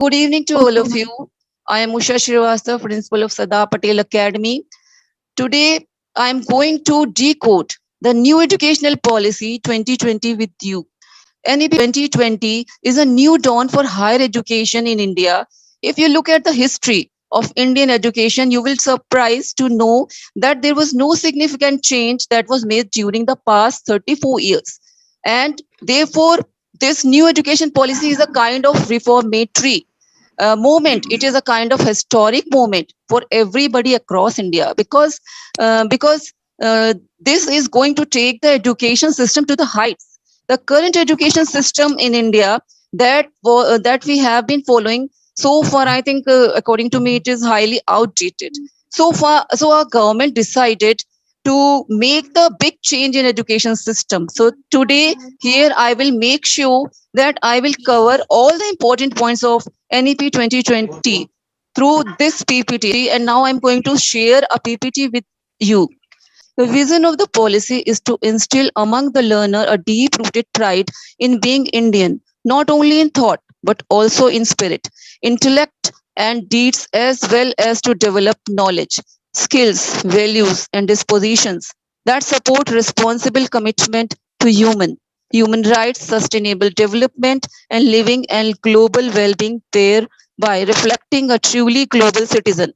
Good evening to all of you. I am Usha Srivastava, Principal of Sada Patel Academy. Today, I am going to decode the new educational policy 2020 with you. NEP 2020 is a new dawn for higher education in India. If you look at the history of Indian education, you will surprise to know that there was no significant change that was made during the past 34 years. And therefore, this new education policy is a kind of reformatory moment. It is a kind of historic moment for everybody across India because this is going to take the education system to the heights. The current education system in India that we have been following so far, I think, according to me, it is highly outdated. So far, so our government decided to make the big change in education system. So today, here I will make sure that I will cover all the important points of NEP 2020 through this PPT, and now I'm going to share a PPT with you. The vision of the policy is to instill among the learner a deep rooted pride in being Indian, not only in thought but also in spirit, intellect, and deeds, as well as to develop knowledge, skills, values, and dispositions that support responsible commitment to human rights, sustainable development, and living and global well-being, thereby reflecting a truly global citizen.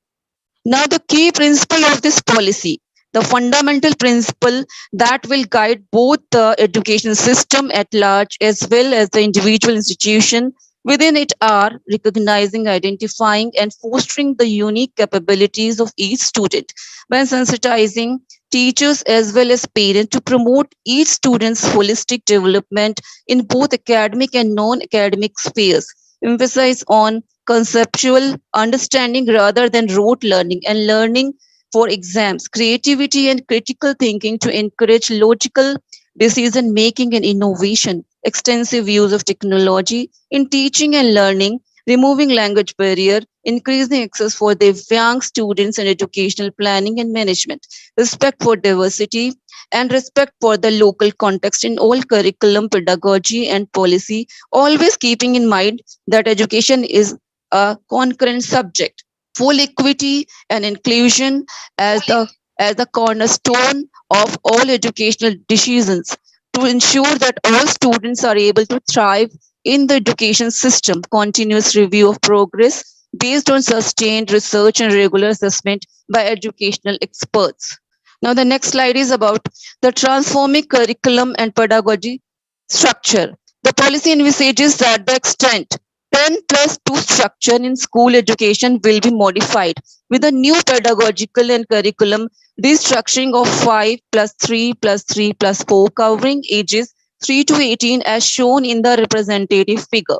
Now, the key principle of this policy, the fundamental principle that will guide both the education system at large as well as the individual institution within it, are recognizing, identifying, and fostering the unique capabilities of each student by sensitizing teachers as well as parents to promote each student's holistic development in both academic and non-academic spheres. Emphasize on conceptual understanding rather than rote learning, and learning for exams, creativity and critical thinking to encourage logical decision making and innovation, extensive use of technology in teaching and learning, removing language barrier, increasing access for the young students and educational planning and management, respect for diversity, and respect for the local context in all curriculum, pedagogy, and policy, always keeping in mind that education is a concurrent subject. Full equity and inclusion as the cornerstone of all educational decisions to ensure that all students are able to thrive in the education system. Continuous review of progress based on sustained research and regular assessment by educational experts. Now, the next slide is about the transforming curriculum and pedagogy structure. The policy envisages that the extent 10 plus 2 structure in school education will be modified with a new pedagogical and curriculum restructuring of 5 plus 3 plus 3 plus 4 covering ages 3 to 18 as shown in the representative figure.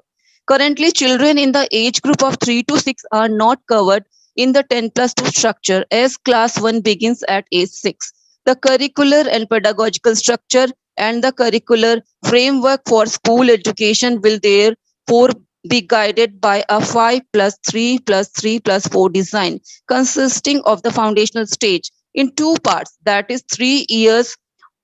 Currently, children in the age group of 3 to 6 are not covered in the 10 plus 2 structure as class 1 begins at age 6. The curricular and pedagogical structure and the curricular framework for school education will therefore be guided by a 5 plus 3 plus 3 plus 4 design consisting of the foundational stage in two parts, that is 3 years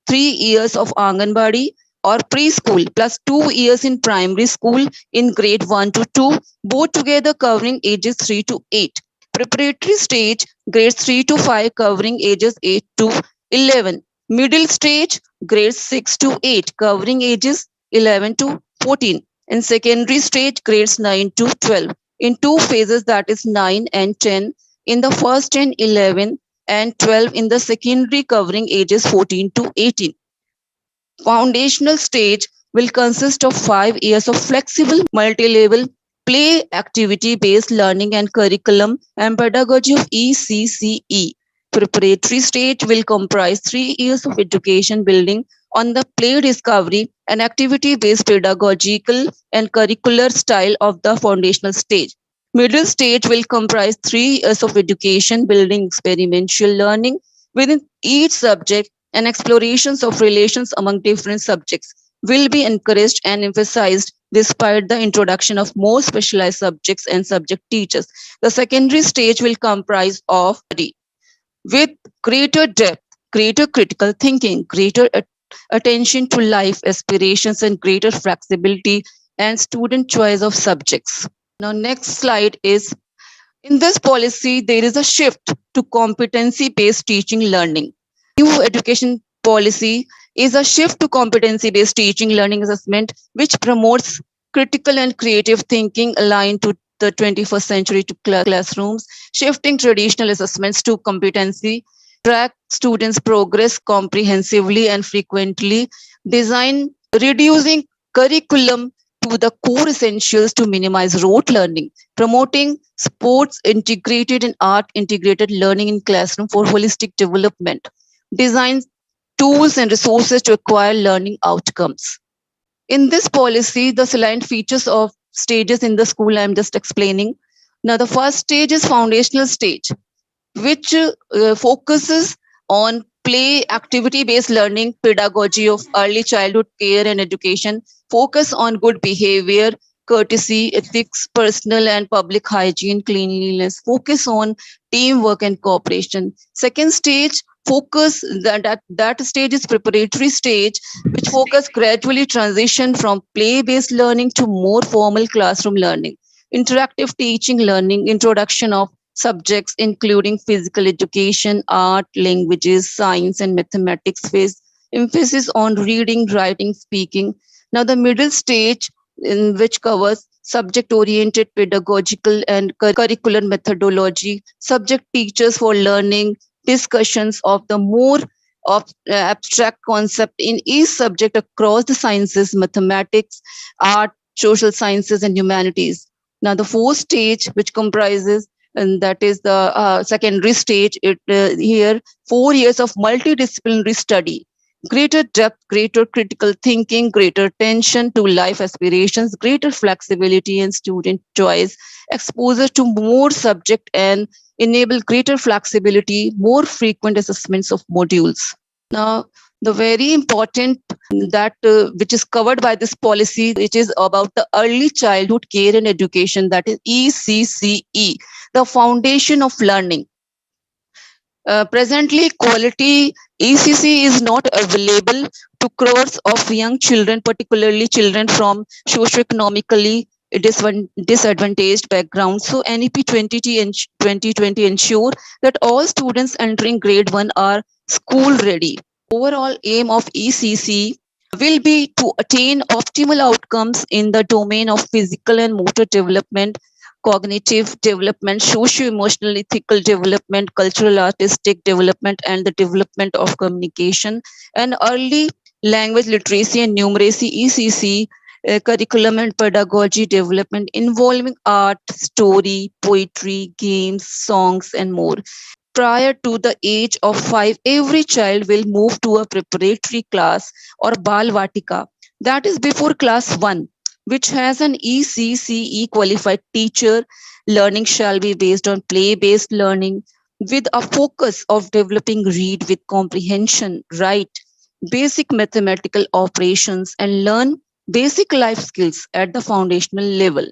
of Anganwadi or preschool plus 2 years in primary school in grade 1 to 2, both together covering ages 3 to 8. Preparatory stage grades 3 to 5 covering ages 8 to 11. Middle stage grades 6 to 8 covering ages 11 to 14. And secondary stage grades 9 to 12 in two phases, that is 9 and 10 in the first, and 11 and 12 in the secondary covering ages 14 to 18. Foundational stage will consist of 5 years of flexible multi-level play activity based learning and curriculum and pedagogy of ECCE. Preparatory stage will comprise 3 years of education building on the play discovery and activity based pedagogical and curricular style of the foundational stage. Middle stage will comprise 3 years of education building experiential learning within each subject, and explorations of relations among different subjects will be encouraged and emphasized despite the introduction of more specialized subjects and subject teachers. The secondary stage will comprise of study with greater depth, greater critical thinking, greater attention to life aspirations, and greater flexibility and student choice of subjects. Now, next slide is, in this policy, there is a shift to competency based teaching learning. New education policy is a shift to competency based teaching learning assessment, which promotes critical and creative thinking aligned to the 21st century to classrooms, shifting traditional assessments to competency, track students' progress comprehensively and frequently, design reducing curriculum to the core essentials to minimize rote learning, promoting sports integrated and art integrated learning in classroom for holistic development, designs tools and resources to acquire learning outcomes. In this policy, the salient features of stages in the school I'm just explaining. Now, the first stage is foundational stage, which focuses on play activity based learning, pedagogy of early childhood care and education, focus on good behavior, courtesy, ethics, personal and public hygiene, cleanliness, focus on teamwork and cooperation. Second stage, focus that stage is preparatory stage, which focus gradually transition from play based learning to more formal classroom learning, interactive teaching learning, introduction of subjects including physical education, art, languages, science, and mathematics, with emphasis on reading, writing, speaking. Now, the middle stage, in which covers subject oriented pedagogical and curricular methodology, subject teachers for learning, discussions of the more of abstract concept in each subject across the sciences, mathematics, art, social sciences, and humanities. Now, the fourth stage, which comprises, and that is the secondary stage, here 4 years of multidisciplinary study, greater depth, greater critical thinking, greater attention to life aspirations, greater flexibility and student choice, exposure to more subject, and enable greater flexibility, more frequent assessments of modules. Now, the very important that which is covered by this policy, which is about the early childhood care and education, that is ECCE, the foundation of learning. Presently, quality ECC is not available to crores of young children, particularly children from socioeconomically disadvantaged backgrounds. So, NEP 2020 ensure that all students entering grade 1 are school ready. Overall aim of ECC will be to attain optimal outcomes in the domain of physical and motor development, cognitive development, socio-emotional, ethical development, cultural, artistic development, and the development of communication, and early language literacy and numeracy (ECC), curriculum and pedagogy development involving art, story, poetry, games, songs, and more. Prior to the age of 5, every child will move to a preparatory class or Bal Vatika, that is before class 1, which has an ECCE qualified teacher. Learning shall be based on play based learning with a focus of developing read with comprehension, write, basic mathematical operations, and learn basic life skills at the foundational level.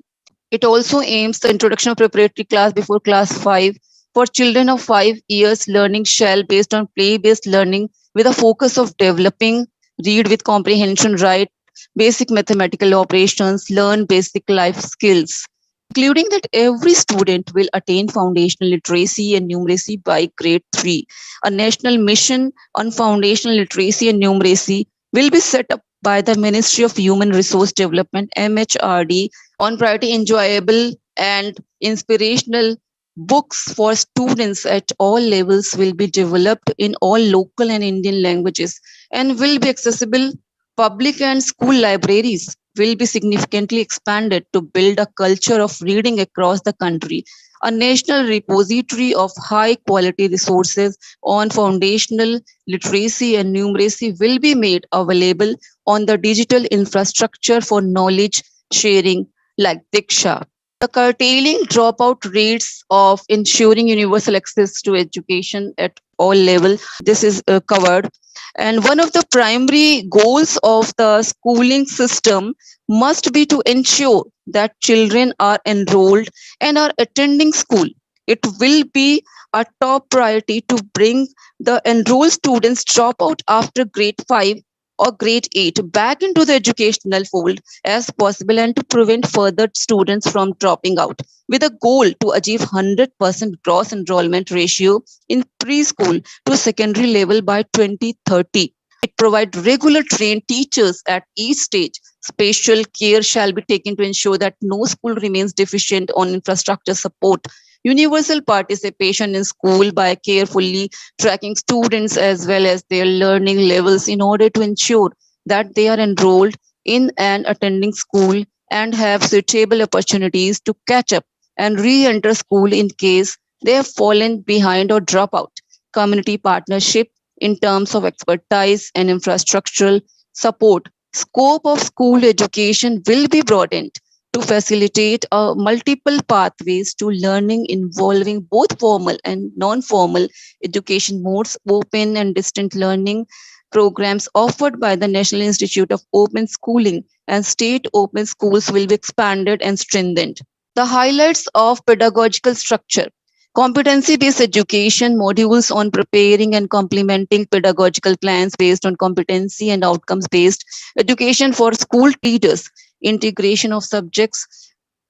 It also aims the introduction of preparatory class before class 5. For children of 5 years, learning shall based on play-based learning with a focus of developing read with comprehension, write, basic mathematical operations, learn basic life skills, including that every student will attain foundational literacy and numeracy by grade 3. A national mission on foundational literacy and numeracy will be set up by the Ministry of Human Resource Development, MHRD, on priority enjoyable and inspirational books for students at all levels will be developed in all local and Indian languages and will be accessible. Public and school libraries will be significantly expanded to build a culture of reading across the country. A national repository of high quality resources on foundational literacy and numeracy will be made available on the digital infrastructure for knowledge sharing like Diksha. The curtailing dropout rates of ensuring universal access to education at all levels, this is covered. And one of the primary goals of the schooling system must be to ensure that children are enrolled and are attending school. It will be a top priority to bring the enrolled students drop out after grade 5 or grade 8 back into the educational fold as possible and to prevent further students from dropping out with a goal to achieve 100% gross enrollment ratio in preschool to secondary level by 2030. It provides regular trained teachers at each stage. Special care shall be taken to ensure that no school remains deficient on infrastructure support. Universal participation in school by carefully tracking students as well as their learning levels in order to ensure that they are enrolled in and attending school and have suitable opportunities to catch up and re-enter school in case they have fallen behind or drop out. Community partnership in terms of expertise and infrastructural support. Scope of school education will be broadened to facilitate multiple pathways to learning involving both formal and non-formal education modes, open and distant learning programs offered by the National Institute of Open Schooling and state open schools will be expanded and strengthened. The highlights of pedagogical structure. Competency based education modules on preparing and complementing pedagogical plans based on competency and outcomes based education for school leaders, integration of subjects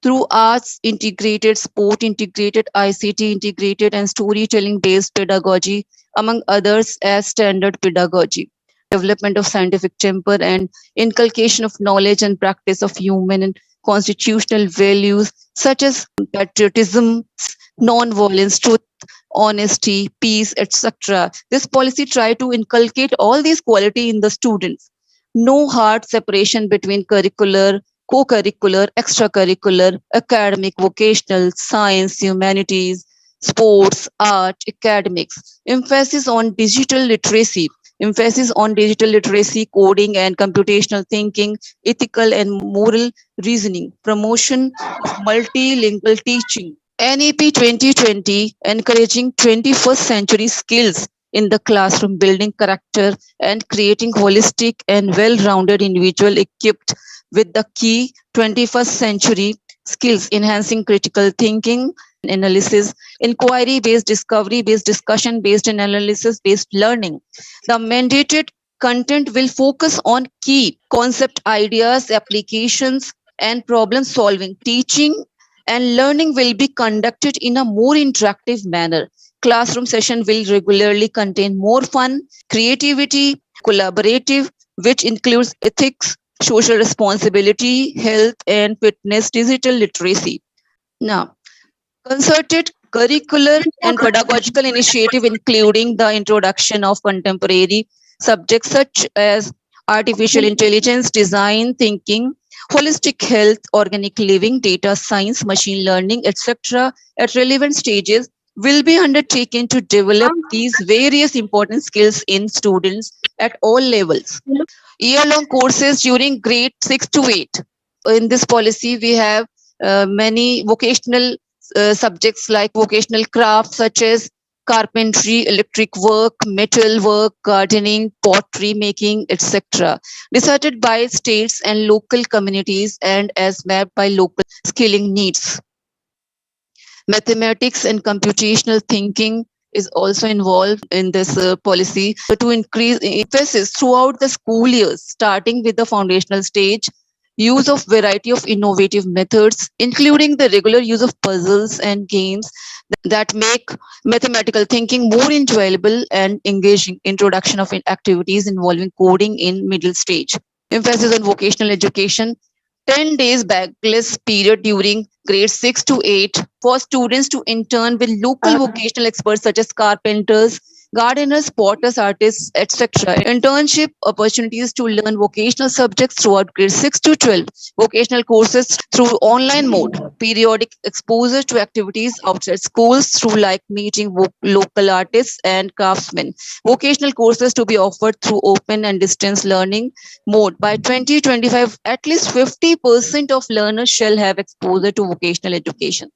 through arts integrated, sport integrated, ICT integrated, and storytelling based pedagogy, among others, as standard pedagogy. Development of scientific temper and inculcation of knowledge and practice of human and constitutional values such as patriotism, non-violence, truth, honesty, peace, etc. This policy try to inculcate all these quality in the students. No hard separation between curricular, co-curricular, extracurricular, academic, vocational, science, humanities, sports, art, academics. Emphasis on digital literacy, coding and computational thinking, ethical and moral reasoning, promotion of multilingual teaching. NEP 2020 encouraging 21st century skills in the classroom, building character and creating holistic and well rounded individual equipped with the key 21st century skills, enhancing critical thinking, analysis, inquiry based, discovery based, discussion based, and analysis based learning. The mandated content will focus on key concept ideas, applications, and problem solving. Teaching and learning will be conducted in a more interactive manner. Classroom session will regularly contain more fun, creativity, collaborative, which includes ethics, social responsibility, health and fitness, digital literacy. Now, concerted curricular and pedagogical initiative including the introduction of contemporary subjects such as artificial intelligence, design thinking, holistic health, organic living, data science, machine learning, etc. at relevant stages will be undertaken to develop these various important skills in students at all levels. Year-long courses during grade 6 to 8. In this policy, we have many vocational subjects like vocational crafts such as carpentry, electric work, metal work, gardening, pottery making, etc. Decided by states and local communities and as mapped by local skilling needs. Mathematics and computational thinking is also involved in this policy to increase emphasis throughout the school years, starting with the foundational stage, use of variety of innovative methods, including the regular use of puzzles and games that make mathematical thinking more enjoyable and engaging, introduction of activities involving coding in middle stage. Emphasis on vocational education, 10 days backless period during grade 6 to 8 for students to intern with local vocational experts such as carpenters, gardeners, potters, artists, etc. Internship opportunities to learn vocational subjects throughout grade 6 to 12. Vocational courses through online mode. Periodic exposure to activities outside schools through like meeting local artists and craftsmen. Vocational courses to be offered through open and distance learning mode. By 2025, at least 50% of learners shall have exposure to vocational education.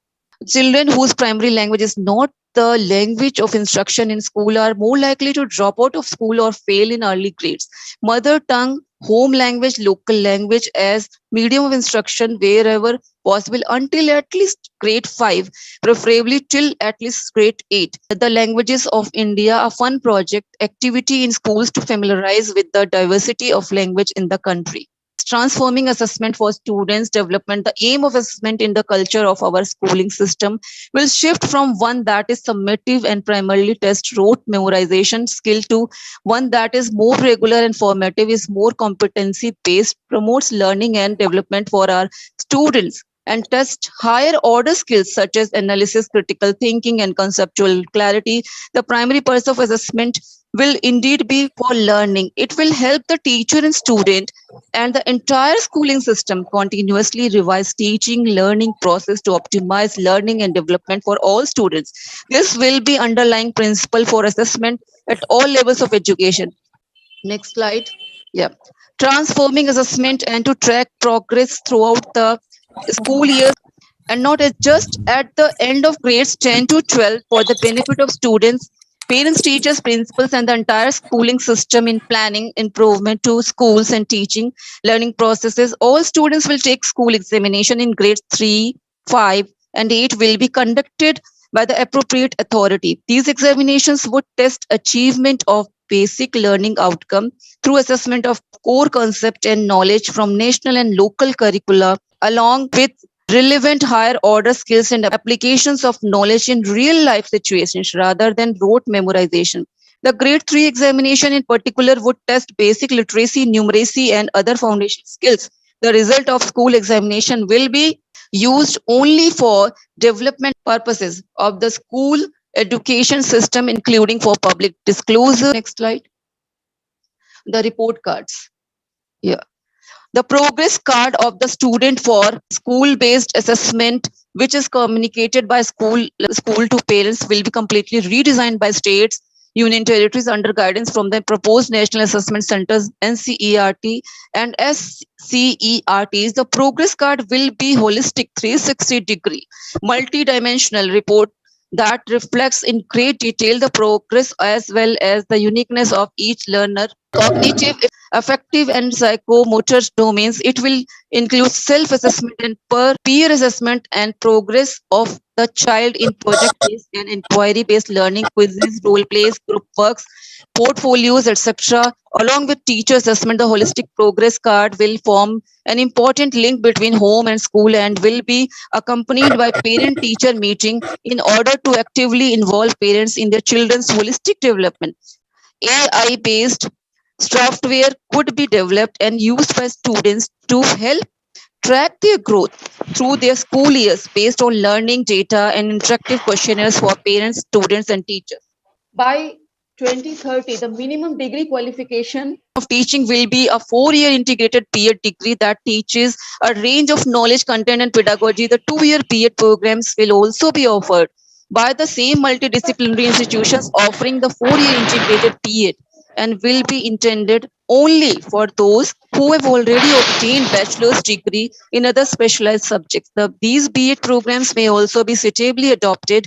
Children whose primary language is not the language of instruction in school are more likely to drop out of school or fail in early grades. Mother tongue, home language, local language as medium of instruction wherever possible until at least grade 5, preferably till at least grade 8. The Languages of India, a fun project activity in schools to familiarize with the diversity of language in the country. Transforming assessment for students development. The aim of assessment in the culture of our schooling system will shift from one that is summative and primarily test rote memorization skill to one that is more regular and formative, is more competency based, promotes learning and development for our students, and test higher order skills such as analysis, critical thinking, and conceptual clarity. The primary purpose of assessment will indeed be for learning. It will help the teacher and student and the entire schooling system continuously revise teaching learning process to optimize learning and development for all students. This will be underlying principle for assessment at all levels of education. Next slide. Yeah. Transforming assessment and to track progress throughout the school year and not just at the end of grades 10 to 12 for the benefit of students, parents, teachers, principals, and the entire schooling system in planning improvement to schools and teaching learning processes. All students will take school examination in grades 3, 5, and 8 will be conducted by the appropriate authority. These examinations would test achievement of basic learning outcome through assessment of core concept and knowledge from national and local curricula along with relevant higher order skills and applications of knowledge in real life situations rather than rote memorization. The grade 3 examination in particular would test basic literacy, numeracy, and other foundation skills. The result of school examination will be used only for development purposes of the school education system, including for public disclosure. Next slide. The report cards. Yeah. The progress card of the student for school based assessment, which is communicated by school to parents, will be completely redesigned by states, union territories under guidance from the proposed national assessment centers NCERT and SCERTs. The progress card will be holistic 360-degree multi-dimensional report that reflects in great detail the progress as well as the uniqueness of each learner, cognitive, affective, and psychomotor domains. It will include self-assessment and peer assessment and progress of the child in project-based and inquiry-based learning, quizzes, role plays, group works, portfolios, etc. Along with teacher assessment, the holistic progress card will form an important link between home and school and will be accompanied by parent-teacher meeting in order to actively involve parents in their children's holistic development. AI-based software could be developed and used by students to help track their growth through their school years based on learning data and interactive questionnaires for parents, students, and teachers. By 2030, the minimum degree qualification of teaching will be a 4-year integrated B.Ed degree that teaches a range of knowledge, content, and pedagogy. The 2-year B.Ed programs will also be offered by the same multidisciplinary institutions offering the 4-year integrated B.Ed and will be intended only for those who have already obtained bachelor's degree in other specialized subjects. These B.Ed programs may also be suitably adopted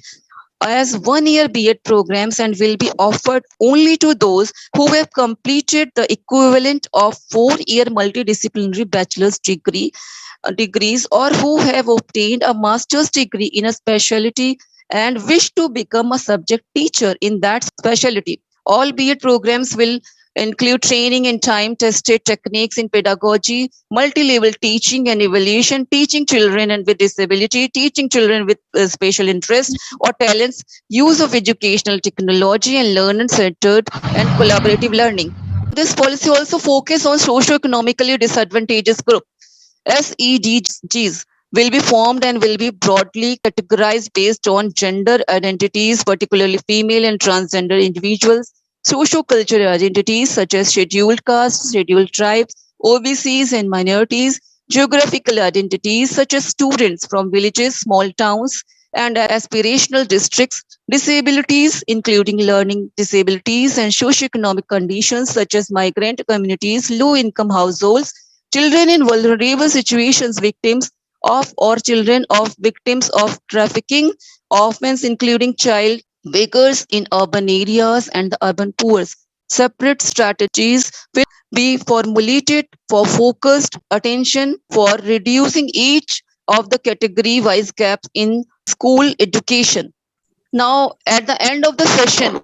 as 1-year B.Ed programs and will be offered only to those who have completed the equivalent of 4-year multidisciplinary bachelor's degrees or who have obtained a master's degree in a specialty and wish to become a subject teacher in that specialty. All B.Ed programs will include training in time-tested techniques in pedagogy, multi-level teaching and evaluation, teaching children and with disability, teaching children with special interests or talents, use of educational technology and learner-centered and collaborative learning. This policy also focuses on socio-economically disadvantaged groups. SEDGs will be formed and will be broadly categorized based on gender identities, particularly female and transgender individuals, socio-cultural identities such as scheduled castes, scheduled tribes, OBCs and minorities, geographical identities such as students from villages, small towns, and aspirational districts, disabilities including learning disabilities and socioeconomic conditions such as migrant communities, low-income households, children in vulnerable situations, victims of or children of victims of trafficking, offense including child bakers in urban areas and the urban poor. Separate strategies will be formulated for focused attention for reducing each of the category wise gaps in school education. Now, at the end of the session,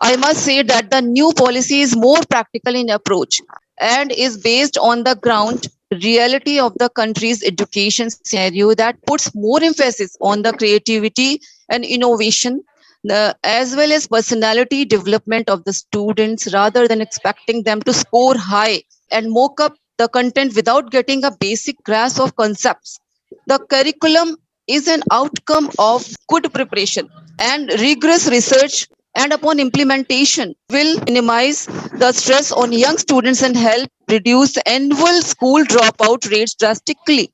I must say that the new policy is more practical in approach and is based on the ground reality of the country's education scenario that puts more emphasis on the creativity and innovation, as well as personality development of the students rather than expecting them to score high and mock up the content without getting a basic grasp of concepts. The curriculum is an outcome of good preparation and rigorous research, and upon implementation will minimize the stress on young students and help reduce the annual school dropout rates drastically.